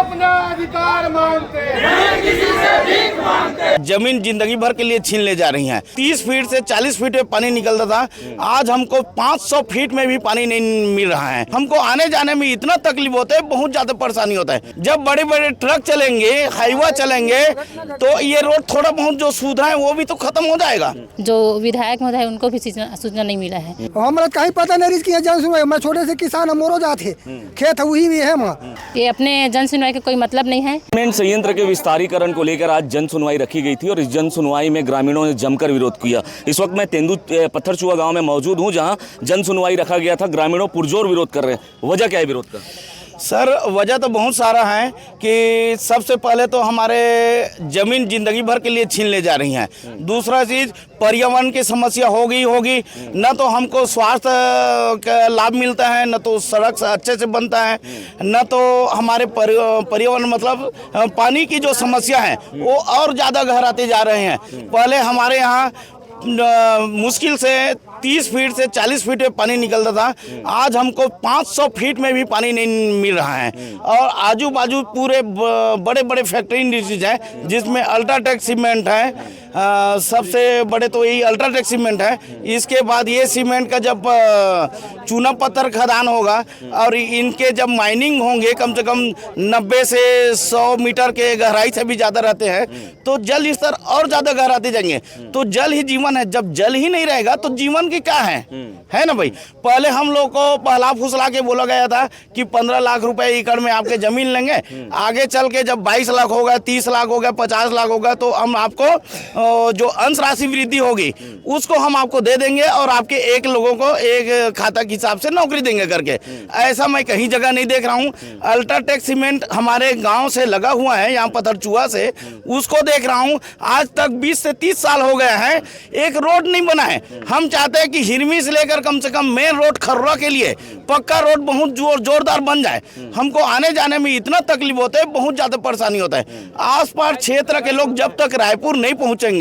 अपना अधिकार मांगते हैं, किसी से भीख मांगते। जमीन जिंदगी भर के लिए छीन ले जा रही हैं। 30 फीट से 40 फीट में पानी निकलता था, आज हमको 500 फीट में भी पानी नहीं मिल रहा है। हमको आने जाने में इतना तकलीफ होता है, बहुत ज्यादा परेशानी होता है। जब बड़े बड़े ट्रक चलेंगे, हाईवा चलेंगे, तो ये रोड थोड़ा बहुत जो सुविधा है वो भी तो खत्म हो जाएगा। जो विधायक महोदय उनको भी सूचना नहीं मिला है। हमारा कहीं पता नहीं कि जन सुनवाई, मैं छोटे से किसान मोरो जाते खेत वही भी है वहाँ। ये अपने जन सुनवाई का कोई मतलब नहीं है। सीमेंट संयंत्र के विस्तारीकरण को लेकर आज जन सुनवाई रखी गई थी और इस जन सुनवाई में ग्रामीणों ने जमकर विरोध किया। इस वक्त मैं तेंदू पत्थरचूहा गांव में मौजूद हूं, जहां जन सुनवाई रखा गया था। ग्रामीणों पुरजोर विरोध कर रहे हैं। वजह क्या है विरोध का? सर, वजह तो बहुत सारा है कि सबसे पहले तो हमारे ज़मीन ज़िंदगी भर के लिए छीन ले जा रही हैं। दूसरा चीज़, पर्यावरण की समस्या होगी न तो हमको स्वास्थ्य का लाभ मिलता है, न तो सड़क अच्छे से बनता है, न तो हमारे पर्यावरण मतलब पानी की जो समस्या है वो और ज़्यादा गहराते जा रहे हैं। पहले हमारे यहाँ मुश्किल से 30 फीट से 40 फीट में पानी निकलता था, आज हमको 500 फीट में भी पानी नहीं मिल रहा है। और आजू बाजू पूरे बड़े बड़े फैक्ट्री इंडस्ट्रीज हैं, जिसमें अल्ट्राटेक सीमेंट है। सबसे बड़े तो यही अल्ट्राटेक सीमेंट है। इसके बाद ये सीमेंट का जब चूना पत्थर खदान होगा और इनके जब माइनिंग होंगे, कम से कम 90 से 100 मीटर के गहराई से भी ज़्यादा रहते हैं, तो जल स्तर और ज़्यादा गहराते जाएंगे। तो जल ही जीवन है, जब जल ही नहीं रहेगा तो जीवन की क्या है ना भाई। पहले हम लोग को पहला फुसला के बोला गया था कि 15 लाख रुपए एकड़ में आपके जमीन लेंगे, आगे चल के जब 22 लाख होगा, 30 लाख होगा, 50 लाख होगा, तो हम आपको जो अंश राशि वृद्धि होगी उसको हम आपको दे देंगे और आपके एक लोगों को एक खाता के हिसाब से नौकरी देंगे करके। ऐसा मैं कहीं जगह नहीं देख रहा हूँ। अल्ट्राटेक सीमेंट हमारे गांव से लगा हुआ है, यहाँ पत्थरचूहा से, उसको देख रहा हूँ। आज तक 20 से 30 साल हो गए हैं, एक रोड नहीं बना है। हम चाहते हैं कि हिरमी से लेकर कम से कम मेन रोड खर्रा के लिए पक्का रोड बहुत जोरदार बन जाए। हमको आने जाने में इतना तकलीफ होता है, बहुत ज़्यादा परेशानी होता है। आसपास क्षेत्र के लोग जब तक रायपुर नहीं पहुँचेंगे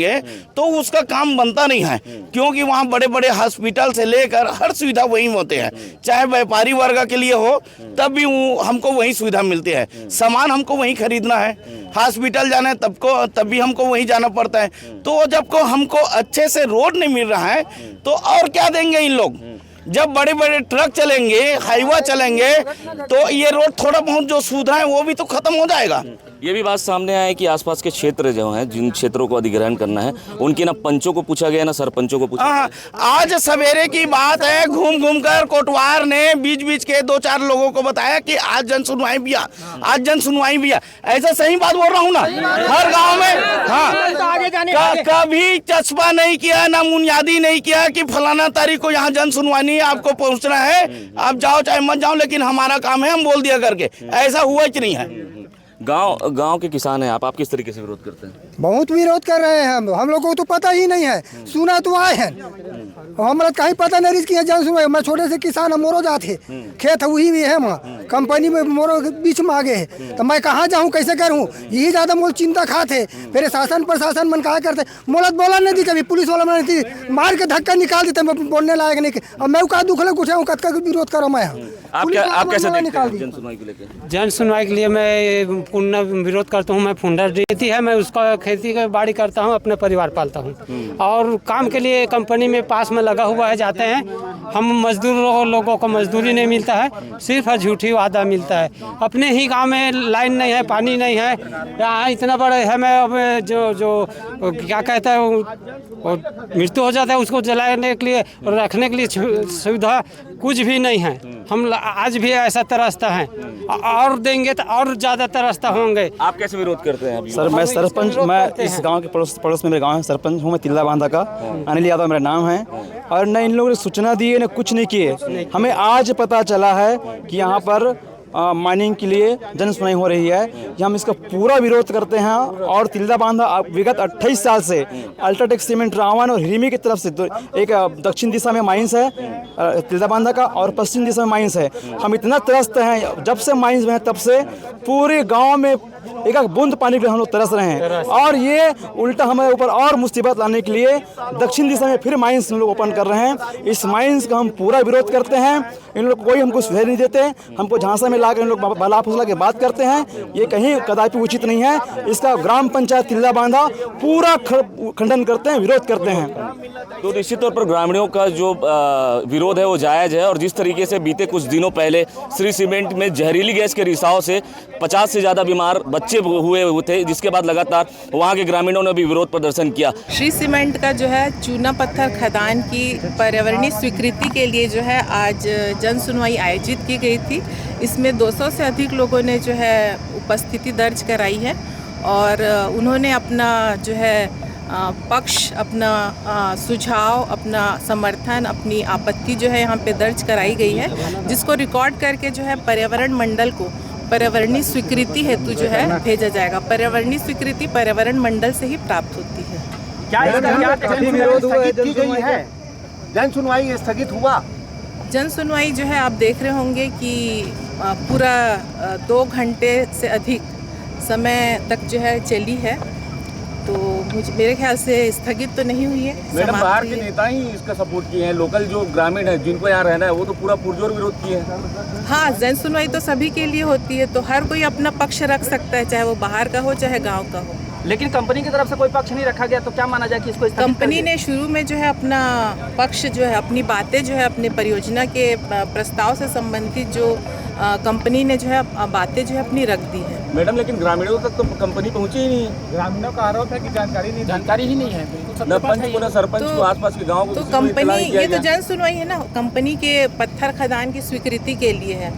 तो उसका काम बनता नहीं है, क्योंकि वहाँ बड़े बड़े हॉस्पिटल से लेकर हर सुविधा वहीं होते हैं। चाहे व्यापारी वर्ग के लिए हो तब भी हमको वही सुविधा मिलती है। सामान हमको वहीं खरीदना है, हॉस्पिटल जाना है तब भी हमको वहीं जाना पड़ता है। तो जब को हमको अच्छे से रोड नहीं मिल रहा है तो और क्या देंगे इन लोग। जब बड़े बड़े ट्रक चलेंगे, हाईवा चलेंगे, तो ये रोड थोड़ा बहुत जो सुविधा है वो भी तो खत्म हो जाएगा। ये भी बात सामने आया कि आसपास के क्षेत्र जो हैं, जिन क्षेत्रों को अधिग्रहण करना है, उनके ना पंचों को पूछा गया ना सरपंचों को पूछा। हाँ, आज सवेरे की बात है, घूम कर कोटवार ने बीच के 2-4 लोगों को बताया कि आज जन सुनवाई भी आज जन सुनवाई भी। ऐसा सही बात बोल रहा हूँ ना, हर गाँव में। हाँ, कभी चस्पा नहीं किया, ना बुनियादी नहीं किया कि फलाना तारीख को यहाँ जन सुनवाई आपको पहुंचना है, आप जाओ चाहे मत जाओ, लेकिन हमारा काम है हम बोल दिया करके। ऐसा हुआ ही नहीं है। गांव के किसान हैं आप किस तरीके से विरोध करते हैं? बहुत विरोध कर रहे हैं। हम लोगों को तो पता ही नहीं है, सुना तो आए हैं, हमारा कहीं पता नहीं कि जन सुनवाई। मैं छोटे से किसान मोरो जाते खेत वही भी है वहाँ, कंपनी में मोरो बीच में आगे है, तो मैं कहाँ जाऊँ, कैसे करूँ, यही ज़्यादा मोल चिंता खाते। फिर शासन प्रशासन मन कहा करते, मोलत बोला नहीं थी, कभी पुलिस वाला नहीं थी, मार के धक्का निकाल देते, बोलने लायक नहीं। अब मैं का दुख लग उठे हूँ, कत का विरोध करो मैं। आप कैसे देखते हैं जन सुनवाई को लेकर? जन सुनवाई के लिए मैं पूर्ण विरोध करता हूँ। मैं फुंडर रीति है, मैं उसका खेती का बाड़ी करता हूँ, अपने परिवार पालता हूँ और काम के लिए कंपनी में पास में लगा हुआ है, जाते हैं हम। मजदूर लोगों को मजदूरी नहीं मिलता है, सिर्फ झूठी वादा मिलता है। अपने ही गांव में लाइन नहीं है, पानी नहीं है। यहाँ इतना बड़ा है, मैं अब जो क्या कहता है मृत्यु हो जाता है, उसको जलाने के लिए और रखने के लिए सुविधा कुछ भी नहीं है। हम आज भी ऐसा तरसता है, और देंगे तो और ज़्यादा तरसता होंगे। आप कैसे विरोध करते हैं अभी? सर, मैं सरपंच, मैं इस गांव के पड़ोस में मेरे गांव है, सरपंच हूँ मैं, तिल्ला बांधा का, अनिल यादव मेरा नाम है। और न इन लोगों ने सूचना दी है, न कुछ नहीं किए। हमें आज पता चला है कि यहाँ पर माइनिंग के लिए जन सुनवाई हो रही है। हम इसका पूरा विरोध करते हैं। और तिल्दा बांधा विगत 28 साल से अल्ट्राटेक सीमेंट रावण और हिरमी की तरफ से एक दक्षिण दिशा में माइंस है तिल्दा बांधा का, और पश्चिम दिशा में माइंस है। हम इतना त्रस्त हैं, जब से माइंस में है तब से पूरे गांव में एक बूंद पानी के लिए हम लोग तरस रहे हैं। और ये उल्टा हमारे ऊपर और मुसीबत लाने के लिए दक्षिण दिशा में फिर माइंस हम लोग ओपन कर रहे हैं। इस माइंस का हम पूरा विरोध करते हैं। इन लोग कोई हमको सुविधा नहीं देते। हमको झांसा में में लाकर इन लोग बला फुसला के बात करते हैं, ये कहीं कदापि उचित नहीं है। इसका ग्राम पंचायत तिल्ला बांधा पूरा खंडन करते हैं, विरोध करते हैं। तो निश्चित तौर पर ग्रामीणों का जो विरोध है वो जायज़ है। और जिस तरीके से बीते कुछ दिनों पहले श्री सीमेंट में जहरीली गैस के रिसाव से 50 से ज़्यादा बीमार बच्चे हुए थे, जिसके बाद लगातार वहाँ के ग्रामीणों ने भी विरोध प्रदर्शन किया। श्री सीमेंट का जो है चूना पत्थर खदान की पर्यावरणीय स्वीकृति के लिए जो है आज जन सुनवाई आयोजित की गई थी। इसमें 200 से अधिक लोगों ने जो है उपस्थिति दर्ज कराई है और उन्होंने अपना जो है पक्ष, अपना सुझाव, अपना समर्थन, अपनी आपत्ति जो है यहाँ पे दर्ज कराई गई है, जिसको रिकॉर्ड करके जो है पर्यावरण मंडल को पर्यावरणीय स्वीकृति हेतु जो है भेजा जाएगा। पर्यावरणीय स्वीकृति पर्यावरण मंडल से ही प्राप्त होती है। क्या जन सुनवाई स्थगित हुआ? जन सुनवाई जो है आप देख रहे होंगे कि पूरा 2 घंटे से अधिक समय तक जो है चली है, तो मेरे ख्याल से स्थगित तो नहीं हुई है। मैडम, बाहर के नेता ही इसका सपोर्ट किए हैं, लोकल जो ग्रामीण है जिनको यहाँ रहना है वो तो पूरा पुरजोर विरोध किए हैं। हाँ, जन सुनवाई तो सभी के लिए होती है, तो हर कोई अपना पक्ष रख सकता है, चाहे वो बाहर का हो चाहे गांव का हो। लेकिन कंपनी की तरफ से कोई पक्ष नहीं रखा गया, तो क्या माना जाए कि इसको कंपनी ने शुरू में जो है अपना पक्ष जो है, अपनी बातें जो है, अपने परियोजना के प्रस्ताव से संबंधित जो कंपनी ने जो है बातें जो है अपनी रख दी है। मैडम, लेकिन ग्रामीणों तक तो कंपनी पहुंची ही नहीं। ग्रामीणों का आरोप है कि जानकारी ही नहीं है। न सरपंच को आसपास के गाँव को तो कंपनी, ये तो जन सुनवाई है ना, कंपनी के पत्थर खदान की स्वीकृति के लिए है,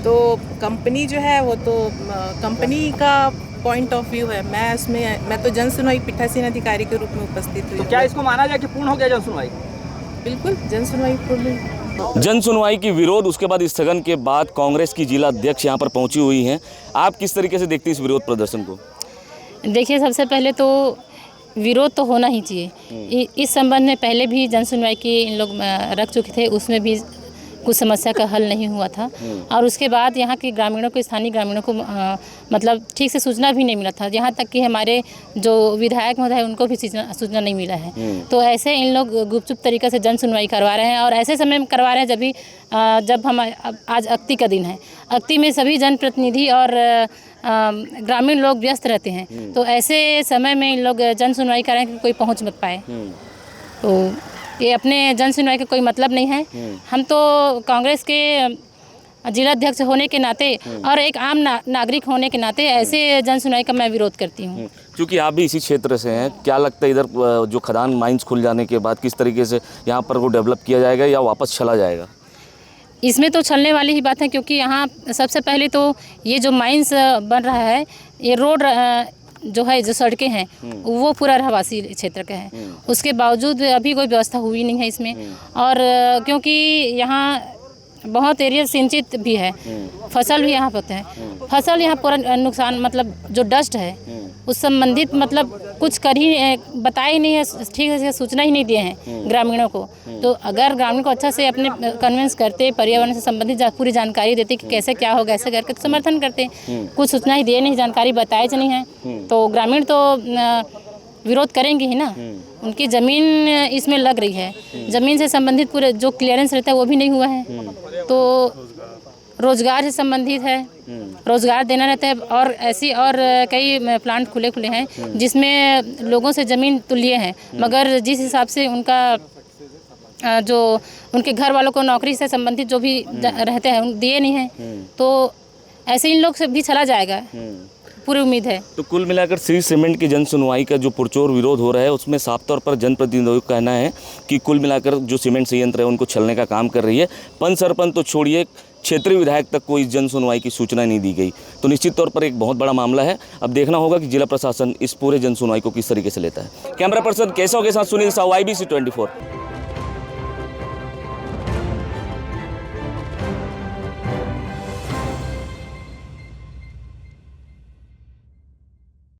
तो कंपनी जो है वो तो कंपनी का पॉइंट ऑफ व्यू है। मैं तो जन सुनवाई पीठासीन अधिकारी के रूप में उपस्थित हुई। तो क्या इसको माना जाए कि पूर्ण हो गया जन सुनवाई? बिल्कुल, जन सुनवाई पूर्ण। जन सुनवाई की विरोध, उसके बाद स्थगन के बाद कांग्रेस की जिला अध्यक्ष यहाँ पर पहुंची हुई हैं। आप किस तरीके से देखती हैं इस विरोध प्रदर्शन को? देखिए, सबसे पहले तो विरोध तो होना ही चाहिए। इस संबंध में पहले भी जन सुनवाई की इन लोग रख चुके थे, उसमें भी कुछ समस्या का हल नहीं हुआ था। और उसके बाद यहाँ के ग्रामीणों को, स्थानीय ग्रामीणों को मतलब ठीक से सूचना भी नहीं मिला था। यहाँ तक कि हमारे जो विधायक महोदय उनको भी सूचना नहीं मिला है। तो ऐसे इन लोग गुपचुप तरीके से जन सुनवाई करवा रहे हैं और ऐसे समय में करवा रहे हैं जब हम आज अक्ति का दिन है। अक्ति में सभी जनप्रतिनिधि और ग्रामीण लोग व्यस्त रहते हैं, तो ऐसे समय में इन लोग जन सुनवाई करें कि कोई पहुँच मत पाए। तो ये अपने जन सुनवाई का कोई मतलब नहीं है। हम तो कांग्रेस के जिला अध्यक्ष होने के नाते और एक आम नागरिक होने के नाते ऐसे जन सुनवाई का मैं विरोध करती हूँ। क्योंकि आप भी इसी क्षेत्र से हैं, क्या लगता है इधर जो खदान माइंस खुल जाने के बाद किस तरीके से यहाँ पर वो डेवलप किया जाएगा या वापस चला जाएगा? इसमें तो छलने वाली ही बात है, क्योंकि यहाँ सबसे पहले तो ये जो माइंस बन रहा है, ये रोड जो है, जो सड़कें हैं वो पूरा रहवासी क्षेत्र का है। उसके बावजूद अभी कोई व्यवस्था हुई नहीं है इसमें। और क्योंकि यहाँ बहुत एरिया सिंचित भी है, फसल भी यहाँ होते हैं, फसल यहाँ पूरा नुकसान, मतलब जो डस्ट है उस संबंधित मतलब कुछ बताए ही नहीं है, ठीक से सूचना ही नहीं दिए हैं ग्रामीणों को। तो अगर ग्रामीण को अच्छा से अपने कन्विंस करते, पर्यावरण से संबंधित पूरी जानकारी देते कि कैसे क्या होगा, ऐसे करके समर्थन करते, कुछ सूचना ही दिए नहीं, जानकारी बताए नहीं है, तो ग्रामीण तो विरोध करेंगे ही ना। उनकी ज़मीन इसमें लग रही है, ज़मीन से संबंधित पूरे जो क्लियरेंस रहता है वो भी नहीं हुआ है, तो रोजगार से संबंधित है, रोजगार देना रहता है। और ऐसी और कई प्लांट खुले हैं जिसमें लोगों से ज़मीन तो लिए हैं, मगर जिस हिसाब से उनका जो उनके घर वालों को नौकरी से संबंधित जो भी रहते हैं दिए नहीं हैं, तो ऐसे इन लोग से भी चला जाएगा, पूरी उम्मीद है। तो कुल मिलाकर श्री सीमेंट की जन सुनवाई का जो पुरजोर विरोध हो रहा है, उसमें साफ तौर पर जनप्रतिनिधियों का कहना है कि कुल मिलाकर जो सीमेंट संयंत्र है उनको छलने का काम कर रही है। पंच सरपंच तो छोड़िए, क्षेत्रीय विधायक तक को इस जन सुनवाई की सूचना नहीं दी गई। तो निश्चित तौर पर एक बहुत बड़ा मामला है। अब देखना होगा कि जिला प्रशासन इस पूरे जन सुनवाई को किस तरीके से लेता है। कैमरा पर्सन केशव के साथ सुनील साहू, IBC 24।